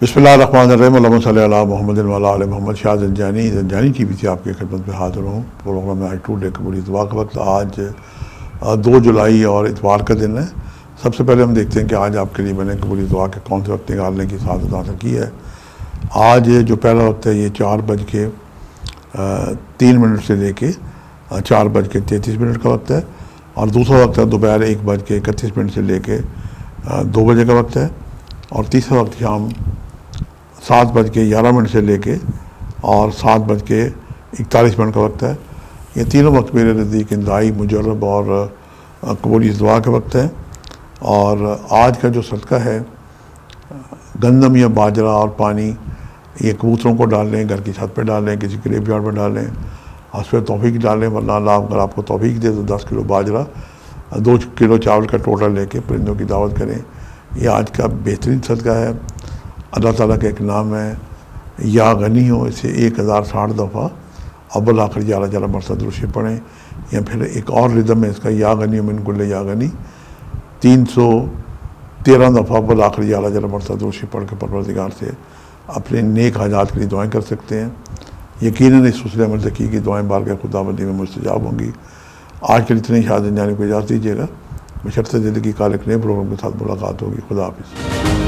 बिस्मिल्लाहिर्रहमानिर्रहीम अल्लाहुम्मा सल्ली अला मुहम्मद व अला आलि मोहम्मद। शाह ज़ंजानी टी वी से आपकी खिदमत में हाज़िर हूँ। प्रोग्राम में आज टू डे की बड़ी दुआ का वक्त। आज 2 जुलाई और इतवार का दिन है। सबसे पहले हम देखते हैं कि आज आपके लिए मैंने कबूली दुआ के कौन से वक्त निकालने की सादत हासिल की है। आज जो पहला वक्त है ये 4:03 से लेके 4:33 का वक्त है, और दूसरा वक्त है दोपहर 1:31 से लेके 2 बजे का वक्त है, और तीसरा वक्त शाम 7:11 से लेके और 7:41 का वक्त है। ये तीनों वक्त मेरे नज़दीक इंतहाई मुजर्रब और कबूली दुआ का वक्त है। और आज का जो सदका है गंदम या बाजरा और पानी, ये कबूतरों को डाल लें, घर की छत पर डाल लें, किसी ग्रेव यार्ड में डाल लें, उस पर तौफीक डाल लें। वरना अल्लाह अगर आपको तौफीक दे तो 10 किलो बाजरा 2 किलो चावल का टोटल लेके परिंदों की दावत करें। ये आज का बेहतरीन सदका है। अल्लाह ताला का एक नाम है या गनी हो, इसे 1060 दफ़ा अव्वल आखिर जाला जाला मरसा दुरूद पढ़ें, या फिर एक और रिदम है इसका या गनी मिन कुल्ले या गनी 313 दफ़ा अव्वल आखिर जाला जाला मरसा दुरूद पढ़ के परवरदिगार से अपने नेक हाजात के लिए दुआएं कर सकते हैं। यकीनन इस हुस्न अमल से की दुआएं बारगाह खुदाबंदी में मुस्तजाब होंगी। आज के लिए इतनी शाह ज़ंजानी को इजाज़त दीजिएगा। बशर्ते ज़िंदगी का एक नए प्रोग्राम के साथ मुलाकात होगी। खुदा हाफिज़।